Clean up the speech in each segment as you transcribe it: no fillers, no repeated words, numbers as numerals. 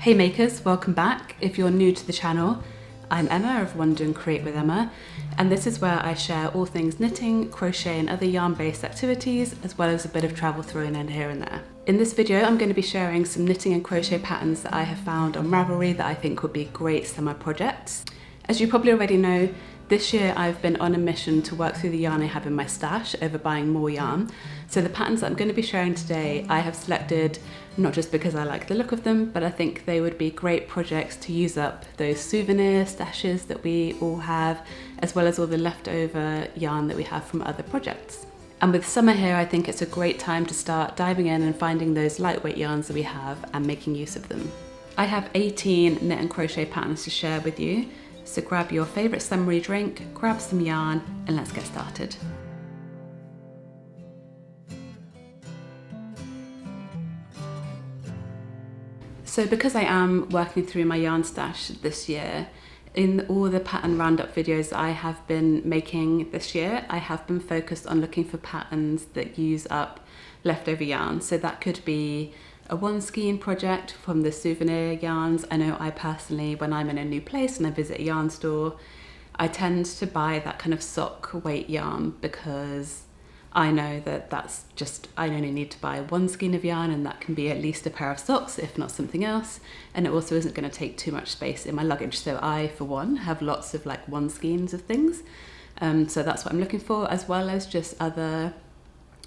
Hey makers, welcome back. If you're new to the channel, I'm Emma of Wonder and Create with Emma, and this is where I share all things knitting, crochet and other yarn-based activities, as well as a bit of travel thrown in here and there. In this video, I'm going to be sharing some knitting and crochet patterns that I have found on Ravelry that I think would be great summer projects. As you probably already know, this year I've been on a mission to work through the yarn I have in my stash over buying more yarn. So the patterns that I'm going to be sharing today, I have selected not just because I like the look of them, but I think they would be great projects to use up those souvenir stashes that we all have, as well as all the leftover yarn that we have from other projects. And with summer here, I think it's a great time to start diving in and finding those lightweight yarns that we have and making use of them. I have 18 knit and crochet patterns to share with you. So grab your favourite summery drink, grab some yarn, and let's get started. So because I am working through my yarn stash this year, in all the pattern roundup videos I have been making this year, I have been focused on looking for patterns that use up leftover yarn. So that could be a one skein project from the souvenir yarns. I know I personally, when I'm in a new place and I visit a yarn store, I tend to buy that kind of sock weight yarn because I know that that's just, I only need to buy one skein of yarn and that can be at least a pair of socks, if not something else. And it also isn't going to take too much space in my luggage. So I, for one, have lots of like one skeins of things. So that's what I'm looking for, as well as just other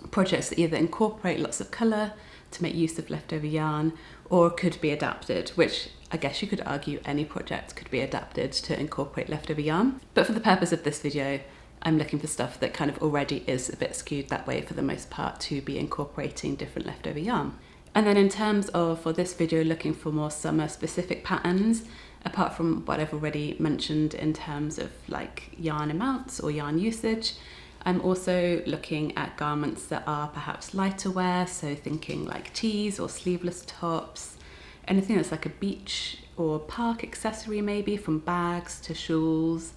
projects that either incorporate lots of colour to make use of leftover yarn, or could be adapted, which I guess you could argue any project could be adapted to incorporate leftover yarn. But for the purpose of this video, I'm looking for stuff that kind of already is a bit skewed that way for the most part, to be incorporating different leftover yarn. And then in terms of, for this video, looking for more summer specific patterns, apart from what I've already mentioned in terms of like yarn amounts or yarn usage, I'm also looking at garments that are perhaps lighter wear, so thinking like tees or sleeveless tops, anything that's like a beach or park accessory maybe, from bags to shawls,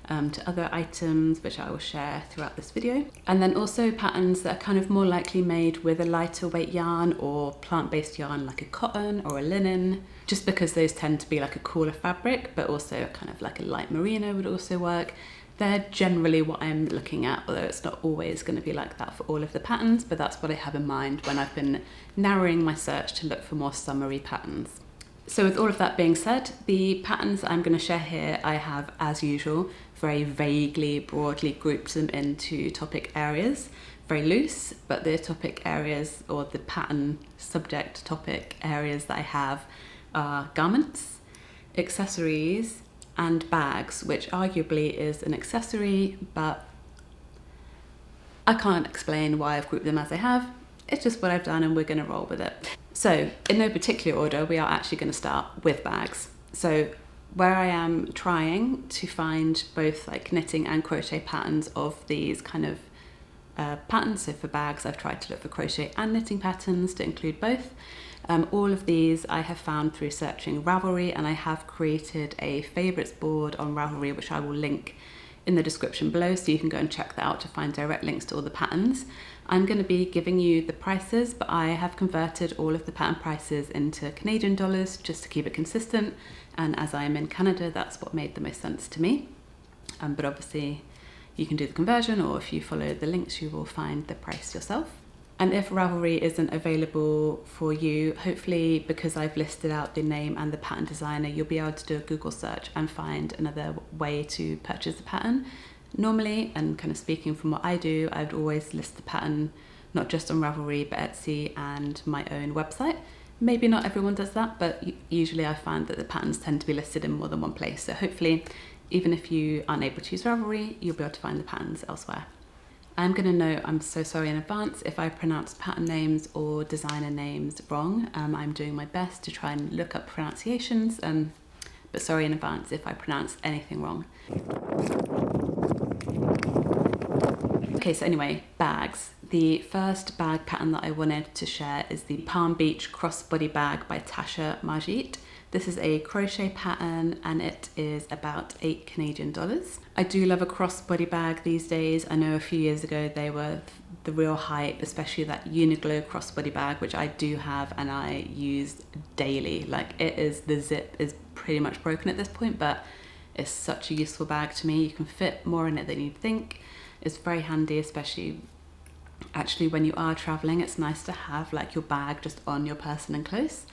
to other items which I will share throughout this video. And then also patterns that are kind of more likely made with a lighter weight yarn or plant-based yarn like a cotton or a linen, just because those tend to be like a cooler fabric, but also kind of like a light merino would also work. They're generally what I'm looking at, although it's not always going to be like that for all of the patterns, but that's what I have in mind when I've been narrowing my search to look for more summery patterns. So with all of that being said, the patterns I'm going to share here, I have, as usual, very vaguely, broadly grouped them into topic areas, very loose, but the topic areas or the pattern subject topic areas that I have are garments, accessories, and bags, which arguably is an accessory, but I can't explain why I've grouped them as I have. It's just what I've done and we're going to roll with it. So in no particular order, we are actually going to start with bags. So where I am trying to find both like knitting and crochet patterns of these kind of patterns, so for bags I've tried to look for crochet and knitting patterns to include both. All of these I have found through searching Ravelry, and I have created a favourites board on Ravelry which I will link in the description below, so you can go and check that out to find direct links to all the patterns. I'm going to be giving you the prices, but I have converted all of the pattern prices into Canadian dollars just to keep it consistent, and as I am in Canada, that's what made the most sense to me. But obviously you can do the conversion, or if you follow the links you will find the price yourself. And if Ravelry isn't available for you, hopefully because I've listed out the name and the pattern designer, you'll be able to do a Google search and find another way to purchase the pattern. Normally, and kind of speaking from what I do, I'd always list the pattern not just on Ravelry but Etsy and my own website. Maybe not everyone does that, but usually I find that the patterns tend to be listed in more than one place. So hopefully, even if you aren't able to use Ravelry, you'll be able to find the patterns elsewhere. I'm going to note, I'm so sorry in advance if I pronounce pattern names or designer names wrong. I'm doing my best to try and look up pronunciations, but sorry in advance if I pronounce anything wrong. Okay, so anyway, bags. The first bag pattern that I wanted to share is the Palm Beach Crossbody Bag by Tasha Margette. This is a crochet pattern and it is about $8 Canadian. I do love a crossbody bag these days. I know a few years ago they were the real hype, especially that Uniqlo crossbody bag, which I do have and I use daily. Like the zip is pretty much broken at this point, but it's such a useful bag to me. You can fit more in it than you'd think. It's very handy, especially actually when you are traveling. It's nice to have like your bag just on your person and close,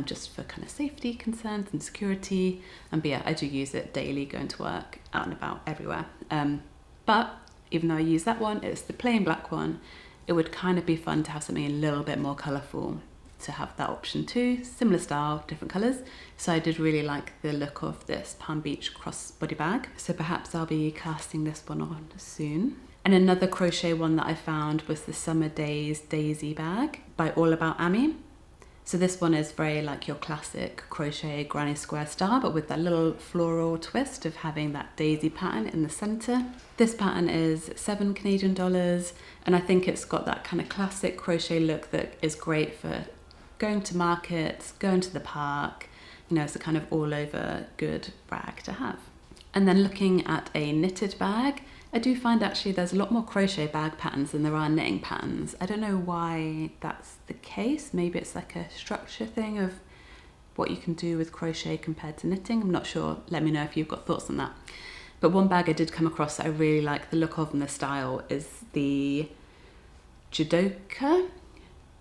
just for kind of safety concerns and security. But yeah, I do use it daily going to work, out and about, everywhere. But even though I use that one, it's the plain black one. It would kind of be fun to have something a little bit more colourful, to have that option too. Similar style, different colours. So I did really like the look of this Palm Beach crossbody bag. So perhaps I'll be casting this one on soon. And another crochet one that I found was the Summer Days Daisy bag by All About Amy. So this one is very like your classic crochet granny square style, but with that little floral twist of having that daisy pattern in the center. This pattern is $7 Canadian, and I think it's got that kind of classic crochet look that is great for going to markets, going to the park. You know, it's a kind of all over good bag to have. And then looking at a knitted bag, I do find actually there's a lot more crochet bag patterns than there are knitting patterns. I don't know why that's the case. Maybe it's like a structure thing of what you can do with crochet compared to knitting. I'm not sure. Let me know if you've got thoughts on that. But one bag I did come across that I really like the look of and the style is the Judoka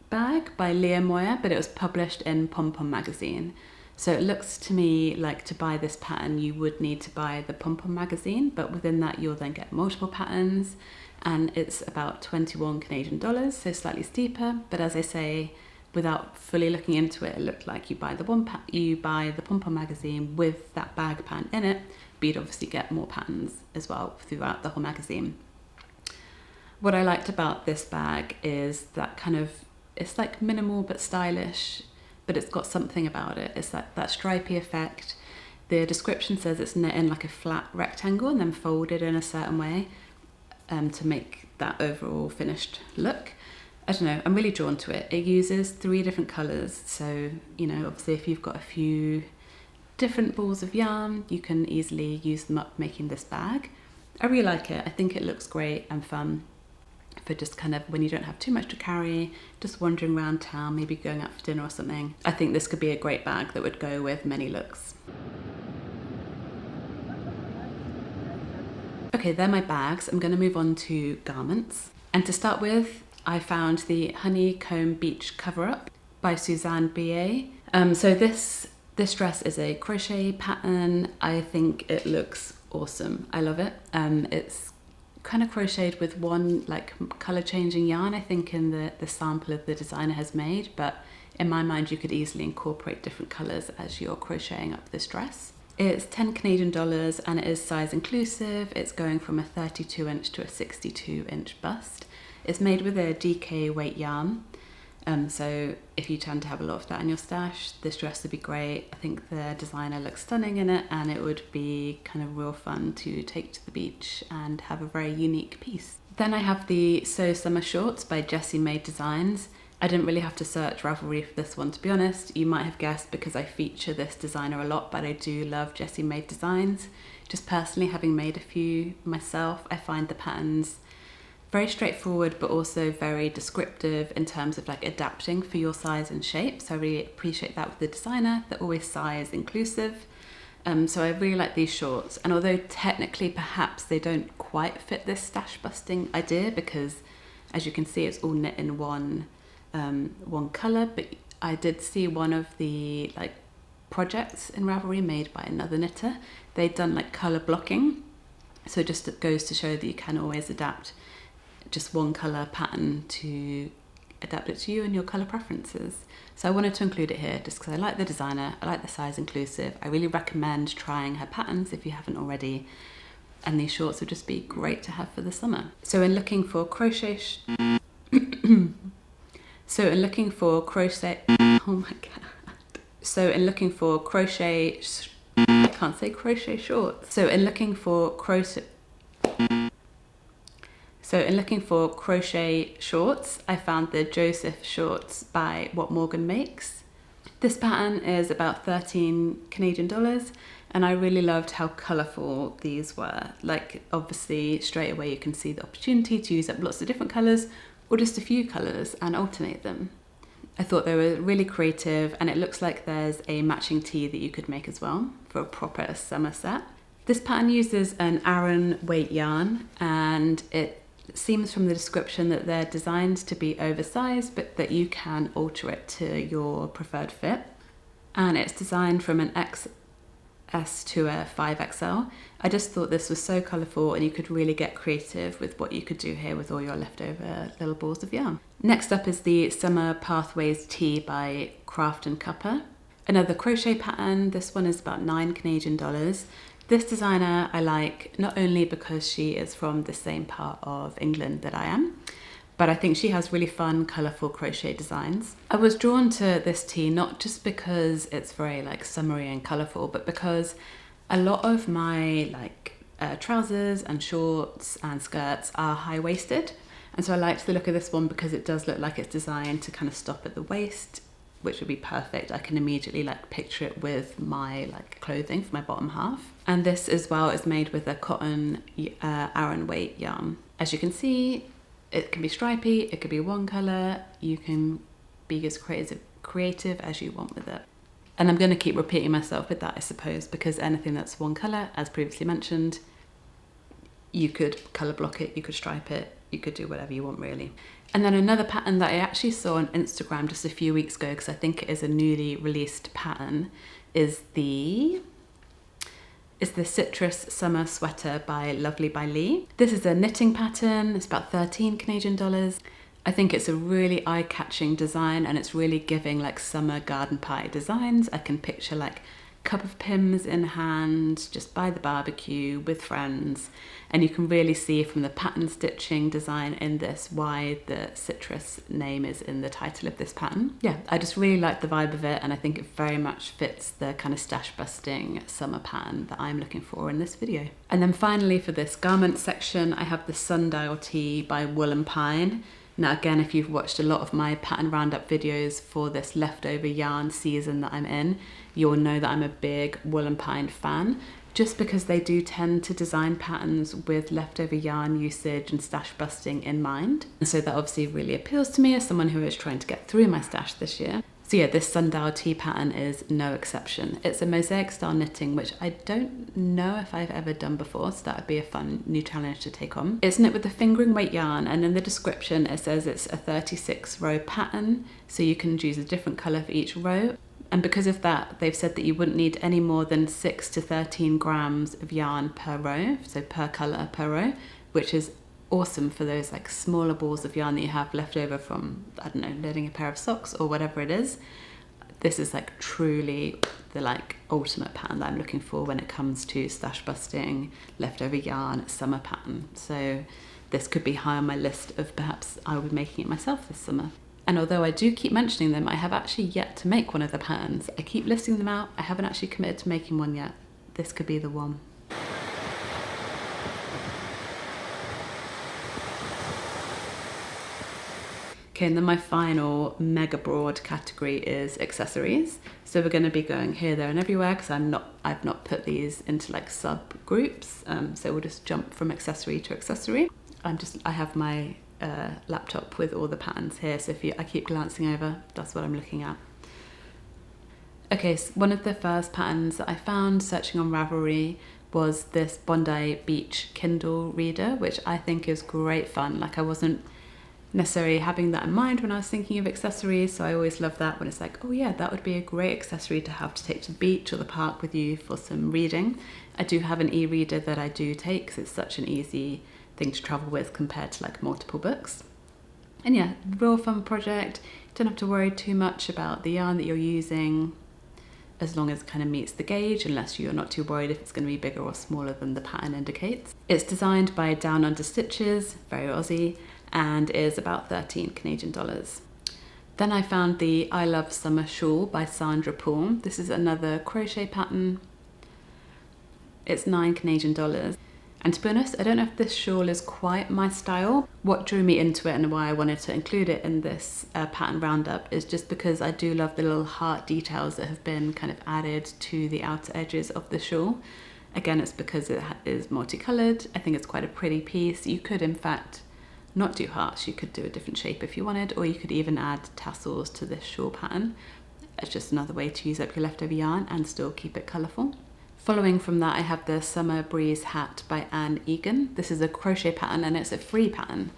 bag by Lia Moya, but it was published in Pom Pom magazine. So it looks to me like to buy this pattern, you would need to buy the Pom Pom magazine, but within that you'll then get multiple patterns, and it's about $21 Canadian, so slightly steeper. But as I say, without fully looking into it, it looked like you buy the Pom Pom magazine with that bag pattern in it, but you'd obviously get more patterns as well throughout the whole magazine. What I liked about this bag is that kind of, it's like minimal but stylish, but it's got something about it. It's like that stripy effect. The description says it's knit in like a flat rectangle and then folded in a certain way to make that overall finished look. I don't know, I'm really drawn to it. It uses 3 different colours, so you know, obviously if you've got a few different balls of yarn, you can easily use them up making this bag. I really like it. I think it looks great and fun for just kind of when you don't have too much to carry, just wandering around town, maybe going out for dinner or something. I think this could be a great bag that would go with many looks. Okay, they're my bags. I'm going to move on to garments. And to start with, I found the Honeycomb Beach Cover-Up by Susanna Biaye. So this dress is a crochet pattern. I think it looks awesome. I love it. It's kind of crocheted with one like color changing yarn, I think, in the sample of the designer has made, but in my mind you could easily incorporate different colors as you're crocheting up this dress. It's $10 Canadian and it is size inclusive. It's going from a 32 inch to a 62 inch bust. It's made with a DK weight yarn, so if you tend to have a lot of that in your stash, this dress would be great. I think the designer looks stunning in it, and it would be kind of real fun to take to the beach and have a very unique piece. Then I have the So Summer Shorts by Jessie Maed Designs. I didn't really have to search Ravelry for this one, to be honest. You might have guessed because I feature this designer a lot, but I do love Jessie Maed Designs. Just personally, having made a few myself, I find the patterns very straightforward, but also very descriptive in terms of like adapting for your size and shape. So I really appreciate that with the designer. They're always size inclusive. So I really like these shorts. And although technically perhaps they don't quite fit this stash busting idea, because as you can see, it's all knit in one color, but I did see one of the like projects in Ravelry made by another knitter. They'd done like color blocking. So it just goes to show that you can always adapt just one colour pattern to adapt it to you and your colour preferences. So I wanted to include it here just because I like the designer, I like the size inclusive. I really recommend trying her patterns if you haven't already, and these shorts would just be great to have for the summer. So in looking for crochet oh my god. So in looking for crochet, I can't say crochet shorts. So in looking for crochet shorts, I found the Joseph shorts by What Morgan Makes. This pattern is about $13 Canadian, and I really loved how colourful these were. Like obviously straight away you can see the opportunity to use up lots of different colours or just a few colours and alternate them. I thought they were really creative, and it looks like there's a matching tee that you could make as well for a proper summer set. This pattern uses an Aran weight yarn, and it seems from the description that they're designed to be oversized, but that you can alter it to your preferred fit. And it's designed from an XS to a 5XL. I just thought this was so colourful, and you could really get creative with what you could do here with all your leftover little balls of yarn. Next up is the Summer Pathways Tee by Craft and Cuppa. Another crochet pattern. This one is about $9 Canadian. This designer I like not only because she is from the same part of England that I am, but I think she has really fun, colourful crochet designs. I was drawn to this tee not just because it's very like summery and colourful, but because a lot of my trousers and shorts and skirts are high-waisted. And so I liked the look of this one because it does look like it's designed to kind of stop at the waist, which would be perfect. I can immediately picture it with my clothing for my bottom half. And this as well is made with a cotton Aran weight yarn. As you can see, it can be stripy, it could be one colour. You can be as creative as you want with it. And I'm going to keep repeating myself with that, I suppose, because anything that's one colour, as previously mentioned, you could colour block it, you could stripe it, you could do whatever you want really. And then another pattern that I actually saw on Instagram just a few weeks ago, because I think it is a newly released pattern, is the Citrus Summer Sweater by Lovely by Lee. This is a knitting pattern. It's about $13 Canadian. I think it's a really eye-catching design, and it's really giving summer garden party designs. I can picture cup of Pims in hand, just by the barbecue with friends. And you can really see from the pattern stitching design in this why the citrus name is in the title of this pattern. Yeah, I just really like the vibe of it, and I think it very much fits the kind of stash busting summer pattern that I'm looking for in this video. And then finally for this garment section, I have the Sundial Tee by Wool and Pine. Now again, if you've watched a lot of my pattern roundup videos for this leftover yarn season that I'm in, you'll know that I'm a big Wool and Pine fan, just because they do tend to design patterns with leftover yarn usage and stash busting in mind. And so that obviously really appeals to me as someone who is trying to get through my stash this year. So yeah, this Sundial Tee pattern is no exception. It's a mosaic style knitting, which I don't know if I've ever done before, so that would be a fun new challenge to take on. It's knit with the fingering weight yarn, and in the description it says it's a 36 row pattern, so you can choose a different colour for each row. And because of that, they've said that you wouldn't need any more than 6 to 13 grams of yarn per row, so per colour per row, which is awesome for those smaller balls of yarn that you have left over from, I don't know, knitting a pair of socks or whatever it is. This is truly the ultimate pattern that I'm looking for when it comes to stash busting, leftover yarn, summer pattern. So this could be high on my list of perhaps I will be making it myself this summer. And although I do keep mentioning them, I have actually yet to make one of the patterns. I keep listing them out, I haven't actually committed to making one yet. This could be the one. Okay, and then my final mega broad category is accessories. So we're going to be going here, there and everywhere, because I've not put these into subgroups. So we'll just jump from accessory to accessory. I have my laptop with all the patterns here, so I keep glancing over, that's what I'm looking at. Okay, so one of the first patterns that I found searching on Ravelry was this Bondi Beach Kindle reader, which I think is great fun. I wasn't necessarily having that in mind when I was thinking of accessories, so I always love that when it's oh yeah, that would be a great accessory to have to take to the beach or the park with you for some reading. I do have an e-reader that I do take because it's such an easy thing to travel with compared to multiple books. And yeah, real fun project. Don't have to worry too much about the yarn that you're using, as long as it kind of meets the gauge, unless you're not too worried if it's going to be bigger or smaller than the pattern indicates. It's designed by Down Under Stitches, very Aussie, and is about $13 Canadian. Then I found the I Love Summer Shawl by Sandra Paul. This is another crochet pattern. It's $9 Canadian. And to be honest, I don't know if this shawl is quite my style. What drew me into it and why I wanted to include it in this pattern roundup is just because I do love the little heart details that have been kind of added to the outer edges of the shawl. Again, it's because it is multicolored. I think it's quite a pretty piece. You could in fact not do hearts. You could do a different shape if you wanted, or you could even add tassels to this shawl pattern. It's just another way to use up your leftover yarn and still keep it colourful. Following from that, I have the Summer Breeze hat by Egan. This is a crochet pattern and it's a free pattern.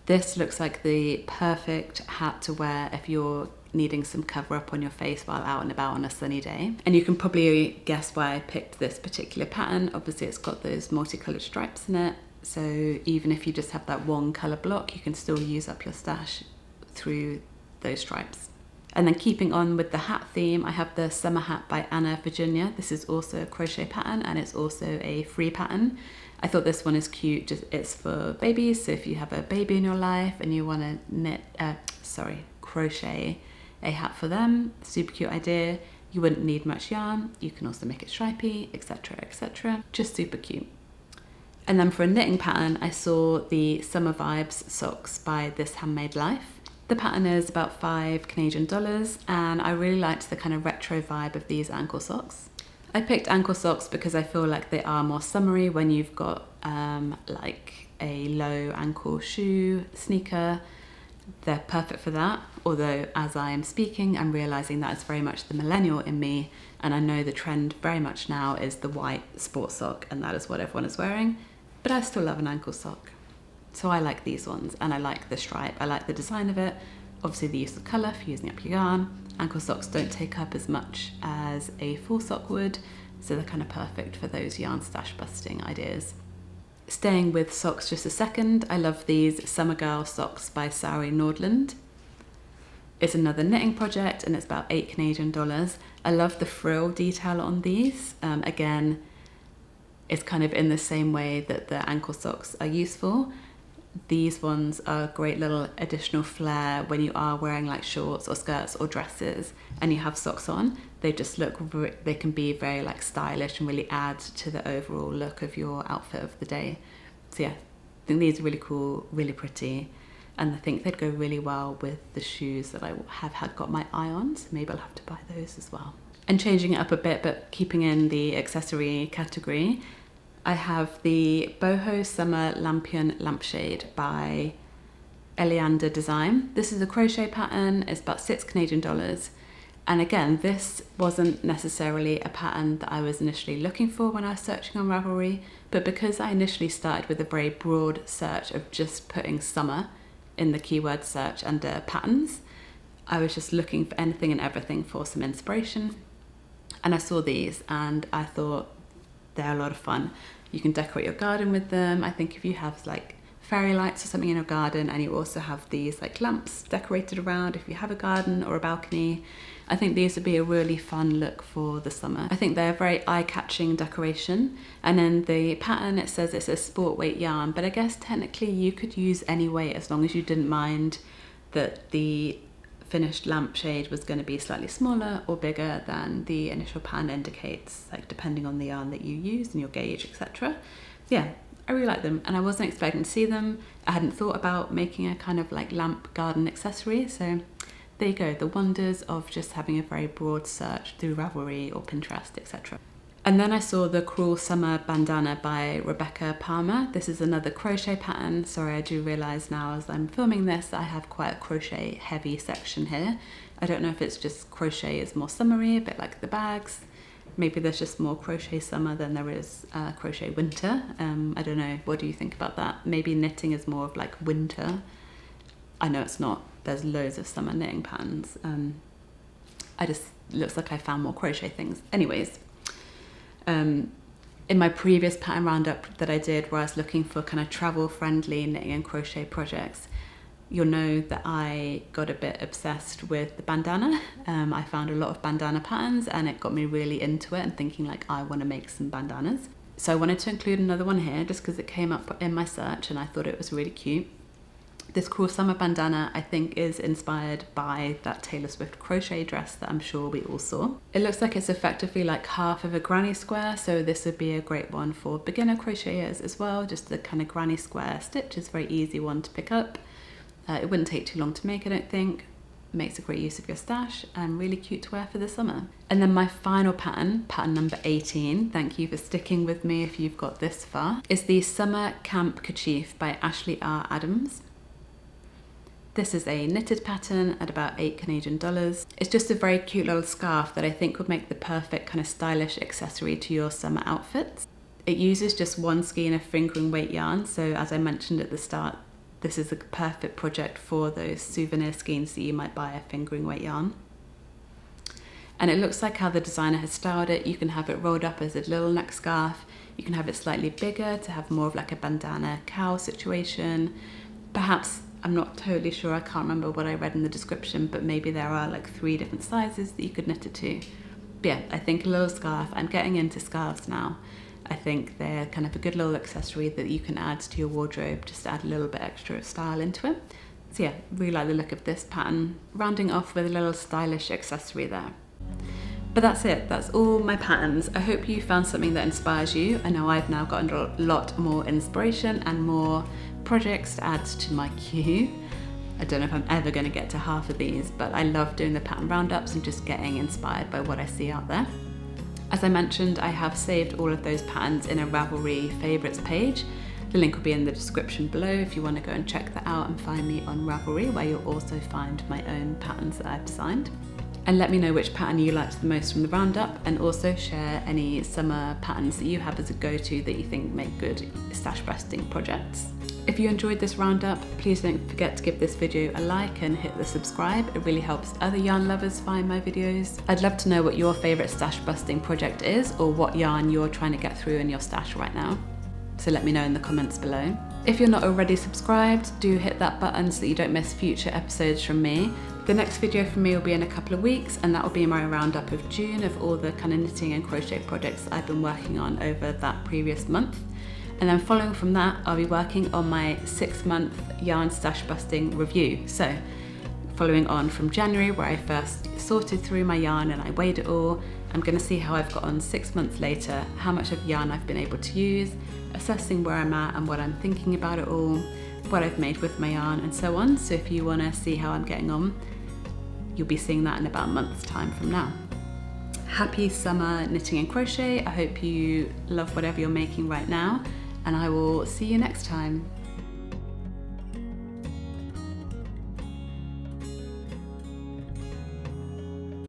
This looks like the perfect hat to wear if you're needing some cover up on your face while out and about on a sunny day. And you can probably guess why I picked this particular pattern. Obviously it's got those multicolored stripes in it, so even if you just have that one colour block, you can still use up your stash through those stripes. And then keeping on with the hat theme, I have the Summer Hat by Anna Virginia. This is also a crochet pattern and it's also a free pattern. I thought this one is cute, it's for babies, so if you have a baby in your life and you want to crochet a hat for them, super cute idea. You wouldn't need much yarn, you can also make it stripy, etc, etc, just super cute. And then for a knitting pattern, I saw the Summer Vibes socks by This Handmade Life. The pattern is about $5 and I really liked the kind of retro vibe of these ankle socks. I picked ankle socks because I feel like they are more summery when you've got like a low ankle shoe, sneaker. They're perfect for that, although as I am speaking, I'm realising that it's very much the millennial in me, and I know the trend very much now is the white sports sock, and that is what everyone is wearing, but I still love an ankle sock. So I like these ones, and I like the stripe, I like the design of it, obviously the use of colour for using up your yarn. Ankle socks don't take up as much as a full sock would, so they're kind of perfect for those yarn stash busting ideas. Staying with socks just a second, I love these Summer Girl socks by Sari Nordlund. It's another knitting project and it's about $8. I love the frill detail on these. Again, it's kind of in the same way that the ankle socks are useful. These ones are a great little additional flair when you are wearing like shorts or skirts or dresses and you have socks on. They just look, they can be very like stylish and really add to the overall look of your outfit of the day. So yeah, I think these are really cool, really pretty, and I think they'd go really well with the shoes that I have got my eye on, so maybe I'll have to buy those as well. And changing it up a bit, but keeping in the accessory category, I have the Boho Summer Lampion Lampshade by Elealinda-Design. This is a crochet pattern, it's about $6. And again, this wasn't necessarily a pattern that I was initially looking for when I was searching on Ravelry, but because I initially started with a very broad search of just putting summer in the keyword search under patterns, I was just looking for anything and everything for some inspiration. And I saw these and I thought they're a lot of fun. You can decorate your garden with them. I think if you have like fairy lights or something in your garden and you also have these like lamps decorated around, if you have a garden or a balcony, I think these would be a really fun look for the summer. I think they're a very eye-catching decoration, and in the pattern it says it's a sport weight yarn, but I guess technically you could use any weight as long as you didn't mind that the finished lampshade was going to be slightly smaller or bigger than the initial pattern indicates, like depending on the yarn that you use and your gauge, etc. Yeah, I really like them and I wasn't expecting to see them. I hadn't thought about making a kind of like lamp garden accessory, so there you go, the wonders of just having a very broad search through Ravelry or Pinterest, etc. And then I saw the Cruel Summer Bandana by Rebecca Palmer. This is another crochet pattern. Sorry, I do realise now as I'm filming this, I have quite a crochet heavy section here. I don't know if it's just crochet is more summery, a bit like the bags. Maybe there's just more crochet summer than there is crochet winter. I don't know, what do you think about that? Maybe knitting is more of like winter. I know it's not, there's loads of summer knitting patterns. Looks like I found more crochet things. Anyways, in my previous pattern roundup that I did where I was looking for kind of travel friendly knitting and crochet projects, you'll know that I got a bit obsessed with the bandana. I found a lot of bandana patterns and it got me really into it and thinking like I want to make some bandanas. So I wanted to include another one here just because it came up in my search and I thought it was really cute. This Cruel Summer bandana I think is inspired by that Taylor Swift crochet dress that I'm sure we all saw. It looks like it's effectively like half of a granny square, so this would be a great one for beginner crocheters as well. Just the kind of granny square stitch is a very easy one to pick up. It wouldn't take too long to make, I don't think. Makes a great use of your stash and really cute to wear for the summer. And then my final pattern, pattern number 18, thank you for sticking with me if you've got this far, is the Summer Camp Kerchief by Ashley R. Adams. This is a knitted pattern at about $8 Canadian. It's just a very cute little scarf that I think would make the perfect kind of stylish accessory to your summer outfits. It uses just one skein of fingering weight yarn, so as I mentioned at the start, this is a perfect project for those souvenir skeins that you might buy a fingering weight yarn. And it looks like how the designer has styled it. You can have it rolled up as a little neck scarf. You can have it slightly bigger to have more of like a bandana cowl situation. Perhaps, I'm not totally sure, I can't remember what I read in the description, but maybe there are like 3 different sizes that you could knit it to. But yeah, I think a little scarf, I'm getting into scarves now. I think they're kind of a good little accessory that you can add to your wardrobe, just to add a little bit extra style into it. So yeah, really like the look of this pattern, rounding off with a little stylish accessory there. But that's it, that's all my patterns. I hope you found something that inspires you. I know I've now gotten a lot more inspiration and more projects to add to my queue. I don't know if I'm ever going to get to half of these, but I love doing the pattern roundups and just getting inspired by what I see out there. As I mentioned, I have saved all of those patterns in a Ravelry favourites page. The link will be in the description below if you want to go and check that out and find me on Ravelry, where you'll also find my own patterns that I've designed. And let me know which pattern you liked the most from the roundup, and also share any summer patterns that you have as a go-to that you think make good stash busting projects. If you enjoyed this roundup, please don't forget to give this video a like and hit the subscribe. It really helps other yarn lovers find my videos. I'd love to know what your favourite stash busting project is, or what yarn you're trying to get through in your stash right now. So let me know in the comments below. If you're not already subscribed, do hit that button so that you don't miss future episodes from me. The next video from me will be in a couple of weeks, and that will be my roundup of June of all the kind of knitting and crochet projects that I've been working on over that previous month. And then following from that, I'll be working on my 6-month yarn stash busting review. So following on from January, where I first sorted through my yarn and I weighed it all, I'm going to see how I've got on 6 months later, how much of yarn I've been able to use, assessing where I'm at and what I'm thinking about it all, what I've made with my yarn and so on. So if you want to see how I'm getting on, you'll be seeing that in about a month's time from now. Happy summer knitting and crochet. I hope you love whatever you're making right now, and I will see you next time.